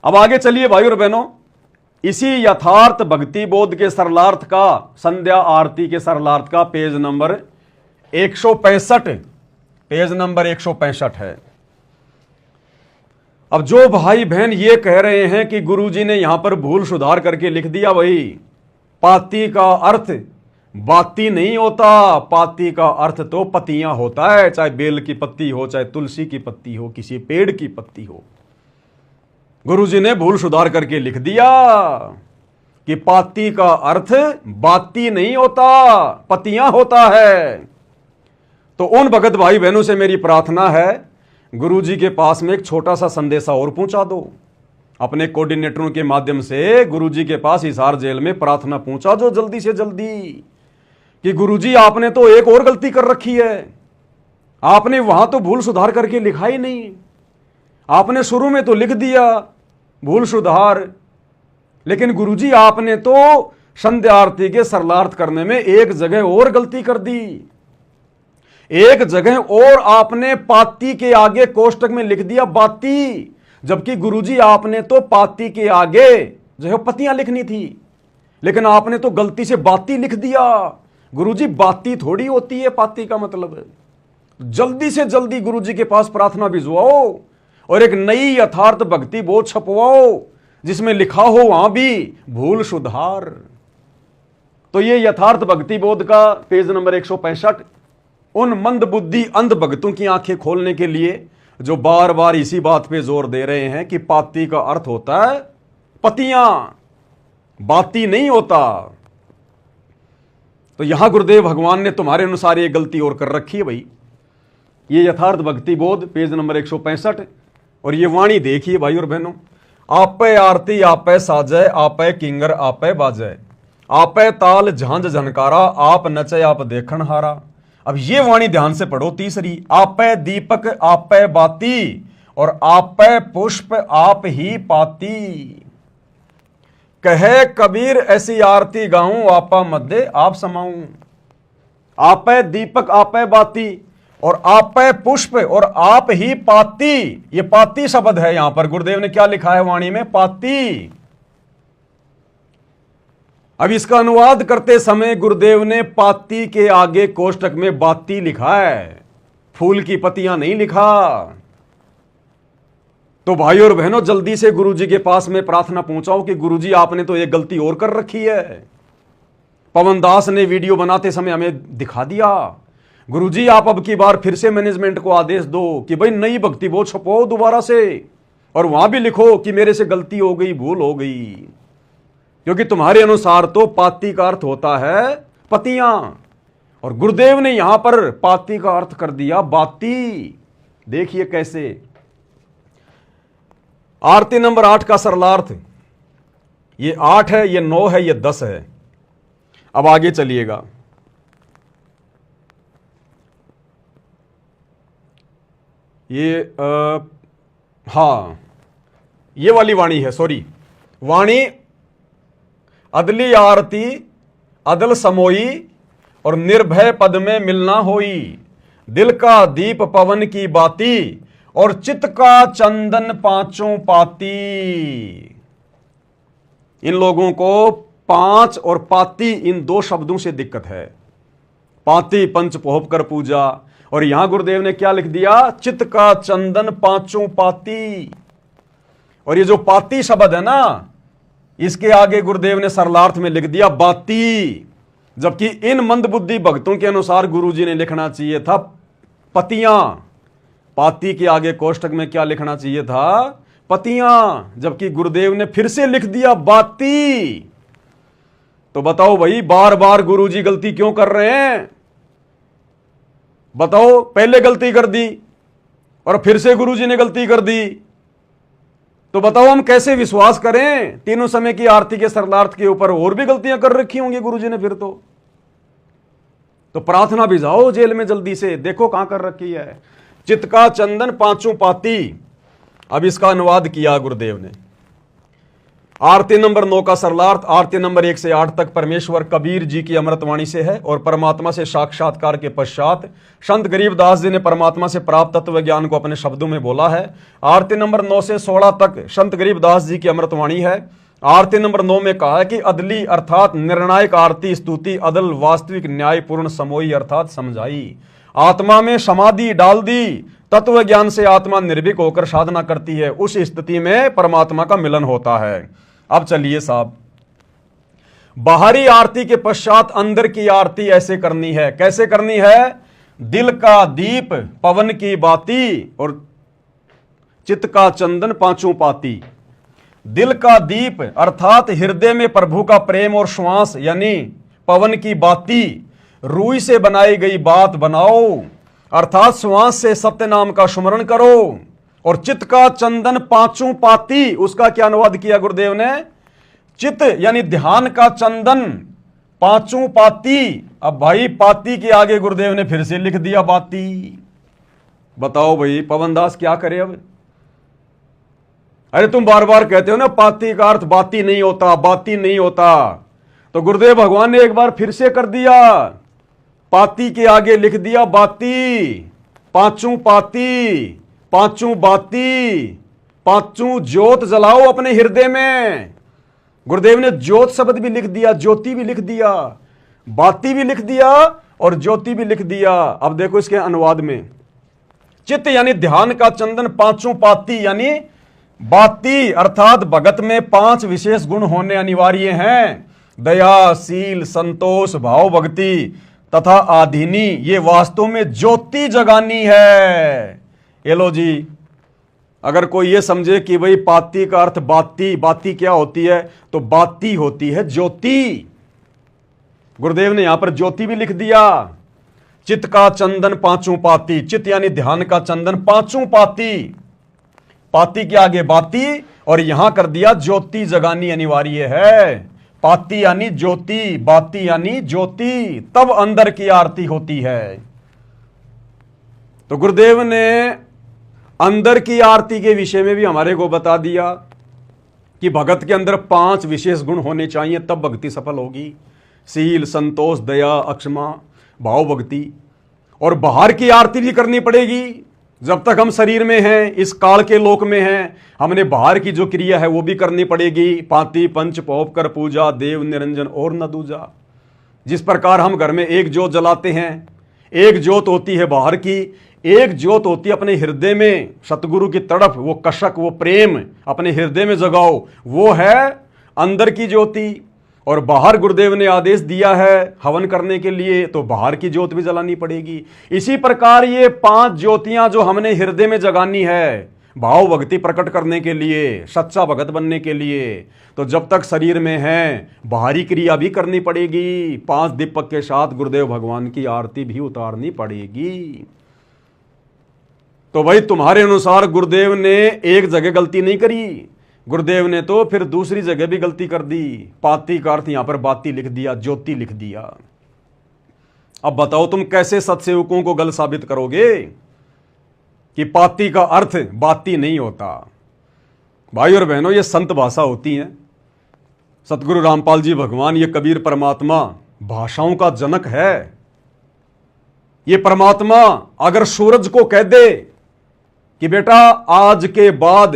अब आगे चलिए भाई और बहनों, इसी यथार्थ भक्ति बोध के सरलार्थ का, संध्या आरती के सरलार्थ का पेज नंबर 165, पेज नंबर 165 है। अब जो भाई बहन ये कह रहे हैं कि गुरुजी ने यहां पर भूल सुधार करके लिख दिया, वही पाती का अर्थ बाती नहीं होता, पाती का अर्थ तो पत्तियां होता है, चाहे बेल की पत्ती हो, चाहे तुलसी की पत्ती हो, किसी पेड़ की पत्ती हो। गुरुजी ने भूल सुधार करके लिख दिया कि पाती का अर्थ बाती नहीं होता, पत्तियां होता है। तो उन भगत भाई बहनों से मेरी प्रार्थना है, गुरुजी के पास में एक छोटा सा संदेशा और पहुंचा दो, अपने कोऑर्डिनेटरों के माध्यम से गुरुजी के पास हिसार जेल में प्रार्थना पहुंचा दो जल्दी से जल्दी कि गुरुजी आपने तो एक और गलती कर रखी है, आपने वहां तो भूल सुधार करके लिखा ही नहीं, आपने शुरू में तो लिख दिया भूल सुधार, लेकिन गुरुजी आपने तो संध्या आरती के सरलार्थ करने में एक जगह और गलती कर दी, एक जगह और आपने पाती के आगे कोष्टक में लिख दिया बाती, जबकि गुरुजी आपने तो पाती के आगे जो है पत्तियां लिखनी थी, लेकिन आपने तो गलती से बाती लिख दिया। गुरुजी बाती थोड़ी होती है पाती का मतलब। जल्दी से जल्दी गुरुजी के पास प्रार्थना भिजवाओ और एक नई यथार्थ भक्ति बोध छपवाओ जिसमें लिखा हो वहां भी भूल सुधार। तो ये यथार्थ भक्ति बोध का पेज नंबर 165 उन मंद बुद्धि अंध भक्तों की आंखें खोलने के लिए जो बार बार इसी बात पे जोर दे रहे हैं कि पाती का अर्थ होता है पत्तियां, बाती नहीं होता। तो यहां गुरुदेव भगवान ने तुम्हारे अनुसार ये गलती और कर रखी है भाई। ये यथार्थ भक्ति बोध पेज नंबर 165 और ये वाणी देखिए भाई और बहनों, आपे आरती आपे साजय, आपे किंगर आपे बाजय, आपे ताल झांझ झनकारा, आप नचे आप देखन हारा। अब ये वाणी ध्यान से पढ़ो तीसरी, आपे दीपक आपे बाती और आपे पुष्प आप ही पाती। कहे कबीर ऐसी आरती गाऊं, आपा मध्य आप समाऊं। आपे दीपक आपे बाती और आपे पुष्प और आप ही पाती। ये पाती शब्द है यहां पर, गुरुदेव ने क्या लिखा है वाणी में, पाती। अब इसका अनुवाद करते समय गुरुदेव ने पाती के आगे कोष्टक में बाती लिखा है, फूल की पत्तियां नहीं लिखा। तो भाई और बहनों जल्दी से गुरुजी के पास में प्रार्थना पहुंचाओ कि गुरुजी आपने तो एक गलती और कर रखी है। पवन दास ने वीडियो बनाते समय हमें दिखा दिया। गुरुजी आप अब की बार फिर से मैनेजमेंट को आदेश दो कि भाई नई भक्ति बोध छपवाओ दोबारा से, और वहां भी लिखो कि मेरे से गलती हो गई, भूल हो गई, क्योंकि तुम्हारे अनुसार तो पाती का अर्थ होता है पत्तियां और गुरुदेव ने यहां पर पाती का अर्थ कर दिया बाती। देखिए कैसे, आरती नंबर 8 का सरलार्थ, ये 8 है, ये 9 है, ये 10 है। अब आगे चलिएगा, ये ये वाली वाणी है, सॉरी, वाणी अदली आरती अदल समोई और निर्भय पद में मिलना होई, दिल का दीप पवन की बाती और चित्त का चंदन पांचों पाती। इन लोगों को पांच और पाती इन दो शब्दों से दिक्कत है। पाती पंच पोहप कर पूजा, और यहां गुरुदेव ने क्या लिख दिया, चित्त का चंदन पांचों पाती। और ये जो पाती शब्द है ना, इसके आगे गुरुदेव ने सरलार्थ में लिख दिया बाती, जबकि इन मंदबुद्धि भक्तों के अनुसार गुरुजी ने लिखना चाहिए था पतियां। पाती के आगे कोष्टक में क्या लिखना चाहिए था, पतियां, जबकि गुरुदेव ने फिर से लिख दिया बाती। तो बताओ भाई, बार बार गुरुजी गलती क्यों कर रहे हैं? बताओ, पहले गलती कर दी और फिर से गुरुजी ने गलती कर दी, तो बताओ हम कैसे विश्वास करें? तीनों समय की आरती के सरलार्थ के ऊपर और भी गलतियां कर रखी होंगी गुरुजी ने फिर तो प्रार्थना भिजाओ जेल में जल्दी से, देखो कहां कर रखी है। चित्त का चंदन पांचों पाती। अब इसका अनुवाद किया गुरुदेव ने। आरती नंबर 9 का सरलार्थ आरती नंबर 1 से 8 तक परमेश्वर कबीर जी की अमृतवाणी से है और परमात्मा से साक्षात्कार के पश्चात संत गरीबदास जी ने परमात्मा से प्राप्त तत्व ज्ञान को अपने शब्दों में बोला है। आरती नंबर 9 से 16 तक संत गरीबदास जी की अमृतवाणी है। आरती नंबर 9 में कहा है कि अदली अर्थात निर्णायक आरती स्तुति अदल वास्तविक न्यायपूर्ण समोई अर्थात समझाई। आत्मा में समाधि डाल दी, तत्व ज्ञान से आत्मा निर्भीक होकर साधना करती है, उस स्थिति में परमात्मा का मिलन होता है। अब चलिए साहब, बाहरी आरती के पश्चात अंदर की आरती ऐसे करनी है। कैसे करनी है? दिल का दीप पवन की बाती और चित्त का चंदन पांचों पाती। दिल का दीप अर्थात हृदय में प्रभु का प्रेम और श्वास यानी पवन की बाती, रूई से बनाई गई बात बनाओ अर्थात श्वास से सत्य नाम का स्मरण करो। और चित्त का चंदन पांचों पाती, उसका क्या अनुवाद किया गुरुदेव ने? चित्त यानी ध्यान का चंदन पांचों पाती। अब भाई पाती के आगे गुरुदेव ने फिर से लिख दिया बाती। बताओ भाई पवनदास क्या करे अब? अरे तुम बार बार कहते हो ना पाती का अर्थ बाती नहीं होता, बाती नहीं होता, तो गुरुदेव भगवान ने एक बार फिर से कर दिया, पाती के आगे लिख दिया बाती। पांचों पाती, पांचों बाती, पांचों ज्योत जलाओ अपने हृदय में। गुरुदेव ने ज्योत शब्द भी लिख दिया, ज्योति भी लिख दिया, बाती भी लिख दिया और ज्योति भी लिख दिया। अब देखो इसके अनुवाद में, चित्त यानी ध्यान का चंदन पांचों पाती यानी बाती अर्थात भगत में 5 विशेष गुण होने अनिवार्य हैं। दया, शील, संतोष, भाव, भक्ति तथा आधीनी। ये वास्तव में ज्योति जगानी है। ये लो जी, अगर कोई ये समझे कि भाई पाती का अर्थ बाती, बाती क्या होती है, तो बाती होती है ज्योति। गुरुदेव ने यहां पर ज्योति भी लिख दिया। चित्त का चंदन पांचों पाती, चित्त यानी ध्यान का चंदन पांचों पाती, पाती के आगे बाती और यहां कर दिया ज्योति जगानी अनिवार्य है। पाती यानी ज्योति, बाती यानी ज्योति, तब अंदर की आरती होती है। तो गुरुदेव ने अंदर की आरती के विषय में भी हमारे को बता दिया कि भगत के अंदर 5 विशेष गुण होने चाहिए, तब भक्ति सफल होगी। शील, संतोष, दया, अक्षमा, भाव, भक्ति। और बाहर की आरती भी करनी पड़ेगी। जब तक हम शरीर में हैं, इस काल के लोक में हैं, हमने बाहर की जो क्रिया है वो भी करनी पड़ेगी। पाती पंच पौप कर पूजा, देव निरंजन और न दूजा। जिस प्रकार हम घर में एक ज्योत जलाते हैं, एक ज्योत होती है बाहर की, एक ज्योत होती है अपने हृदय में, सतगुरु की तरफ वो कशक, वो प्रेम अपने हृदय में जगाओ, वो है अंदर की ज्योति। और बाहर गुरुदेव ने आदेश दिया है हवन करने के लिए, तो बाहर की ज्योत भी जलानी पड़ेगी। इसी प्रकार ये 5 ज्योतियां जो हमने हृदय में जगानी है भाव भक्ति प्रकट करने के लिए, सच्चा भगत बनने के लिए, तो जब तक शरीर में है बाहरी क्रिया भी करनी पड़ेगी। 5 दीपक के साथ गुरुदेव भगवान की आरती भी उतारनी पड़ेगी। तो भाई तुम्हारे अनुसार गुरुदेव ने एक जगह गलती नहीं करी, गुरुदेव ने तो फिर दूसरी जगह भी गलती कर दी। पाती का अर्थ यहां पर बाती लिख दिया, ज्योति लिख दिया। अब बताओ तुम कैसे सत्सेवकों को गलत साबित करोगे कि पाती का अर्थ बाती नहीं होता? भाई और बहनों, ये संत भाषा होती है। सतगुरु रामपाल जी भगवान, ये कबीर परमात्मा भाषाओं का जनक है। ये परमात्मा अगर सूरज को कह दे कि बेटा आज के बाद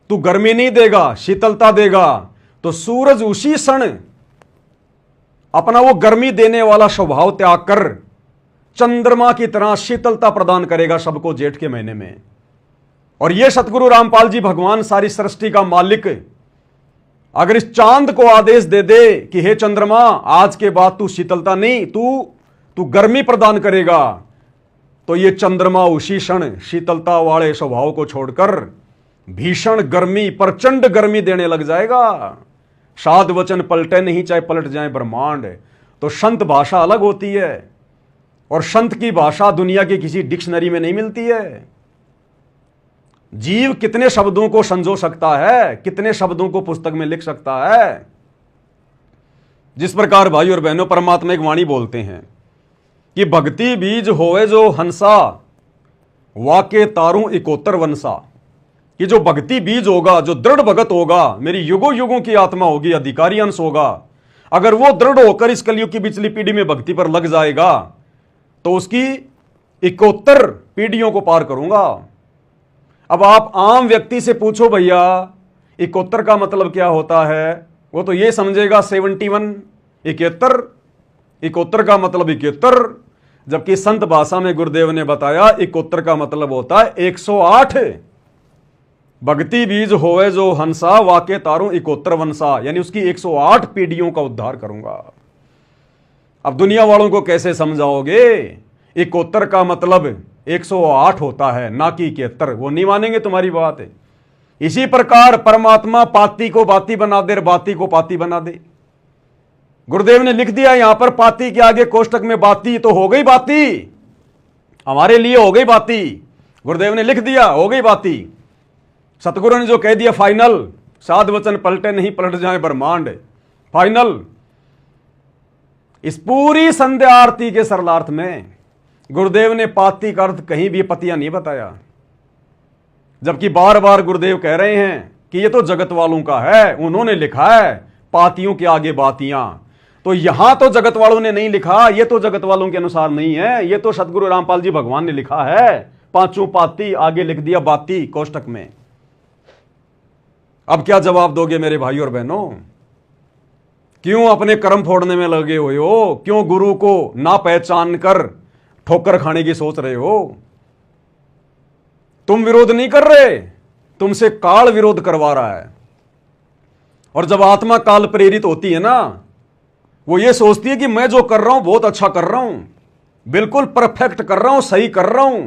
तू गर्मी नहीं देगा, शीतलता देगा, तो सूरज उसी क्षण अपना वो गर्मी देने वाला स्वभाव त्याग कर चंद्रमा की तरह शीतलता प्रदान करेगा सबको जेठ के महीने में। और ये सतगुरु रामपाल जी भगवान, सारी सृष्टि का मालिक, अगर इस चांद को आदेश दे दे कि हे चंद्रमा आज के बाद तू शीतलता नहीं, तू गर्मी प्रदान करेगा, तो ये चंद्रमा उसी क्षण शीतलता वाले स्वभाव को छोड़कर भीषण गर्मी, प्रचंड गर्मी देने लग जाएगा। साध वचन पलटे नहीं, चाहे पलट जाए ब्रह्मांड। तो संत भाषा अलग होती है और संत की भाषा दुनिया की किसी डिक्शनरी में नहीं मिलती है। जीव कितने शब्दों को संजो सकता है, कितने शब्दों को पुस्तक में लिख सकता है। जिस प्रकार भाई और बहनों परमात्मा एक वाणी बोलते हैं कि भक्ति बीज होए जो हंसा, वाके तारू इकोतर वंसा। कि जो भक्ति बीज होगा, जो दृढ़ भगत होगा, मेरी युगों युगों की आत्मा होगी, अधिकारी अंश होगा, अगर वो दृढ़ होकर इस कलयुग की पिछली पीढ़ी में भक्ति पर लग जाएगा तो उसकी 71 पीढ़ियों को पार करूंगा। अब आप आम व्यक्ति से पूछो भैया 71 का मतलब क्या होता है, वो तो ये समझेगा 71, 71, 71 का मतलब 71, जबकि संत भाषा में गुरुदेव ने बताया 71 का मतलब होता है 108। भक्ति बीज होवे जो हंसा, वाके तारू 71 वंशा, यानी उसकी 108 पीढ़ियों का उद्धार करूंगा। अब दुनिया वालों को कैसे समझाओगे? 71 का मतलब 108 होता है, ना कि 71। वो नहीं मानेंगे तुम्हारी बात है। इसी प्रकार परमात्मा पाती को बाती बना दे, बाती को पाती बना दे। गुरुदेव ने लिख दिया यहां पर पाती के आगे कोष्टक में बाती, तो हो गई बाती, हमारे लिए हो गई बाती। गुरुदेव ने लिख दिया हो गई बाती। सतगुरु ने जो कह दिया फाइनल, साध वचन पलटे नहीं पलट जाए ब्रह्मांड, फाइनल। इस पूरी संध्या आरती के सरलार्थ में गुरुदेव ने पाती का अर्थ कहीं भी पतियां नहीं बताया, जबकि बार बार गुरुदेव कह रहे हैं कि ये तो जगत वालों का है, उन्होंने लिखा है पातियों के आगे बातियां। तो यहां तो जगत वालों ने नहीं लिखा, ये तो जगत वालों के अनुसार नहीं है, ये तो सतगुरु रामपाल जी भगवान ने लिखा है। पांचों पाती आगे लिख दिया बाती कोष्टक में। अब क्या जवाब दोगे मेरे भाई और बहनों? क्यों अपने कर्म फोड़ने में लगे हुए हो? क्यों गुरु को ना पहचान कर ठोकर खाने की सोच रहे हो? तुम विरोध नहीं कर रहे, तुमसे काल विरोध करवा रहा है। और जब आत्मा काल प्रेरित होती है ना, वो ये सोचती है कि मैं जो कर रहा हूं बहुत अच्छा कर रहा हूं, बिल्कुल परफेक्ट कर रहा हूं, सही कर रहा हूं।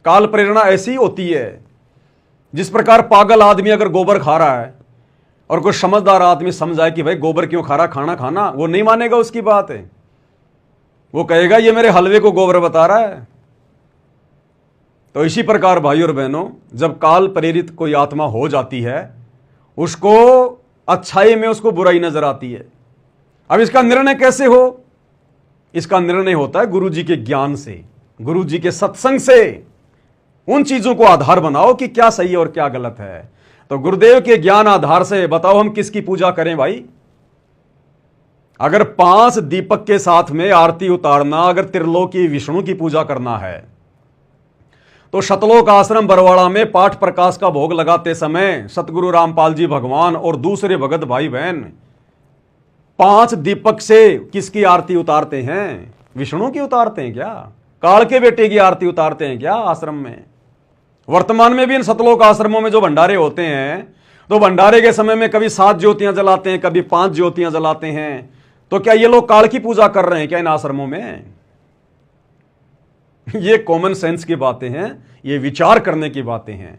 काल प्रेरणा ऐसी होती है। जिस प्रकार पागल आदमी अगर गोबर खा रहा है और कोई समझदार आदमी समझाए कि भाई गोबर क्यों खा रहा, खाना खाना, वो नहीं मानेगा उसकी बात है। वो कहेगा ये मेरे हलवे को गोबर बता रहा है। तो इसी प्रकार भाई और बहनों, जब काल प्रेरित कोई आत्मा हो जाती है, उसको अच्छाई में उसको बुराई नजर आती है। अब इसका निर्णय कैसे हो? इसका निर्णय होता है गुरु जी के ज्ञान से, गुरु जी के सत्संग से। उन चीजों को आधार बनाओ कि क्या सही है और क्या गलत है। तो गुरुदेव के ज्ञान आधार से बताओ हम किसकी पूजा करें भाई? अगर 5 दीपक के साथ में आरती उतारना, अगर त्रिलोकी विष्णु की पूजा करना है, तो शतलोक आश्रम बरवाड़ा में पाठ प्रकाश का भोग लगाते समय सतगुरु रामपाल जी भगवान और दूसरे भगत भाई बहन 5 दीपक से किसकी आरती उतारते हैं? विष्णु की उतारते हैं क्या? काल के बेटे की आरती उतारते हैं क्या आश्रम में? वर्तमान में भी इन सतलोक आश्रमों में जो भंडारे होते हैं, तो भंडारे के समय में कभी 7 ज्योतियां जलाते हैं, कभी 5 ज्योतियां जलाते हैं। तो क्या ये लोग काल की पूजा कर रहे हैं क्या इन आश्रमों में? ये कॉमन सेंस की बातें हैं, ये विचार करने की बातें हैं।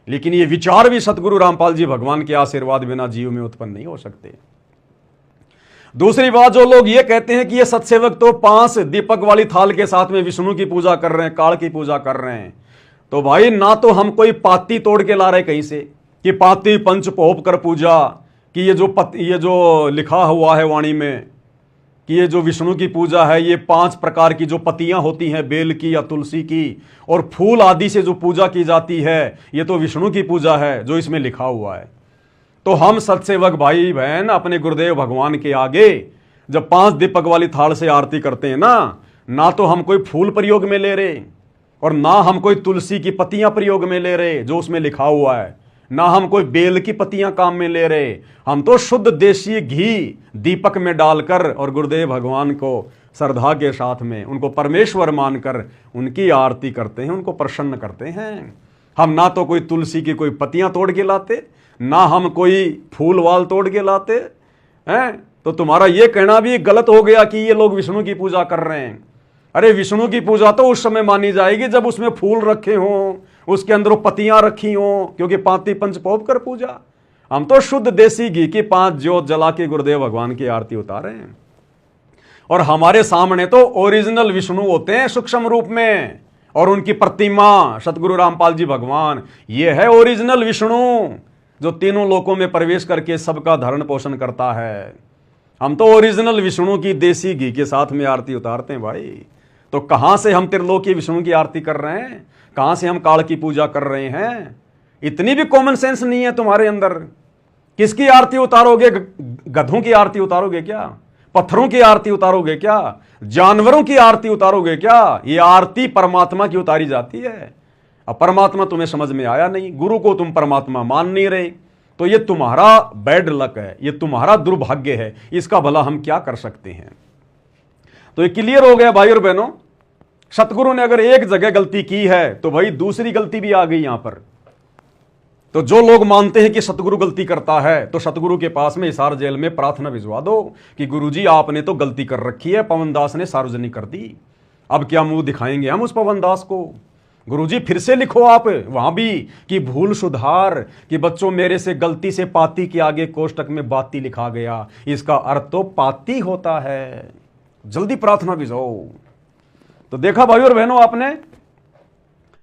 लेकिन ये विचार भी सतगुरु रामपाल जी भगवान के आशीर्वाद बिना जीव में उत्पन्न नहीं हो सकते। दूसरी बात, जो लोग ये कहते हैं कि ये सत्सेवक तो 5 दीपक वाली थाल के साथ में विष्णु की पूजा कर रहे हैं, काल की पूजा कर रहे हैं, तो भाई ना तो हम कोई पाती तोड़ के ला रहे कहीं से कि पाती पंच पोप कर पूजा, कि ये जो लिखा हुआ है वाणी में कि ये जो विष्णु की पूजा है, ये 5 प्रकार की जो पत्तियां होती हैं, बेल की या तुलसी की और फूल आदि से जो पूजा की जाती है, ये तो विष्णु की पूजा है जो इसमें लिखा हुआ है। तो हम सत्सेवक भाई बहन अपने गुरुदेव भगवान के आगे जब 5 दीपक वाली थाल से आरती करते हैं ना तो हम कोई फूल प्रयोग में ले रहे और ना हम कोई तुलसी की पत्तियां प्रयोग में ले रहे जो उसमें लिखा हुआ है, ना हम कोई बेल की पत्तियां काम में ले रहे। हम तो शुद्ध देशी घी दीपक में डालकर और गुरुदेव भगवान को श्रद्धा के साथ में उनको परमेश्वर मानकर उनकी आरती करते हैं, उनको प्रसन्न करते हैं। हम ना तो कोई तुलसी की कोई पत्तियां तोड़ के लाते, ना हम कोई फूल वाल तोड़ के लाते हैं। तो तुम्हारा ये कहना भी गलत हो गया कि ये लोग विष्णु की पूजा कर रहे हैं। अरे विष्णु की पूजा तो उस समय मानी जाएगी जब उसमें फूल रखे हों, उसके अंदर पत्तियां रखी हों, क्योंकि पाती पंच पोप कर पूजा। हम तो शुद्ध देसी घी की 5 ज्योत जला के गुरुदेव भगवान की आरती उतारे हैं। और हमारे सामने तो ओरिजिनल विष्णु होते हैं सूक्ष्म रूप में, और उनकी प्रतिमा सतगुरु रामपाल जी भगवान, ये है ओरिजिनल विष्णु जो तीनों लोकों में प्रवेश करके सबका धरण पोषण करता है। हम तो ओरिजिनल विष्णु की देसी घी के साथ में आरती उतारते हैं भाई। तो कहां से हम त्रिलोकी विष्णु की आरती कर रहे हैं? कहां से हम काल की पूजा कर रहे हैं? इतनी भी कॉमन सेंस नहीं है तुम्हारे अंदर। किसकी आरती उतारोगे? गधों की आरती उतारोगे क्या? पत्थरों की आरती उतारोगे क्या? जानवरों की आरती उतारोगे क्या? ये आरती परमात्मा की उतारी जाती है। अब परमात्मा तुम्हें समझ में आया नहीं, गुरु को तुम परमात्मा मान नहीं रहे, तो ये तुम्हारा बैड लक है, ये तुम्हारा दुर्भाग्य है। इसका भला हम क्या कर सकते हैं? तो ये क्लियर हो गया भाई और बहनों। सतगुरु ने अगर एक जगह गलती की है तो भाई दूसरी गलती भी आ गई यहां पर। तो जो लोग मानते हैं कि सतगुरु गलती करता है, तो सतगुरु के पास में हिसार जेल में प्रार्थना भिजवा दो कि गुरुजी आपने तो गलती कर रखी है, पवन दास ने सार्वजनिक कर दी, अब क्या मुंह दिखाएंगे हम उस पवन दास को? गुरुजी फिर से लिखो आप वहां भी कि भूल सुधार, कि बच्चों मेरे से गलती से पाती के आगे कोष्टक में बाती लिखा गया, इसका अर्थ तो पाती होता है। जल्दी प्रार्थना भिजवाओ। तो देखा भाई और बहनों आपने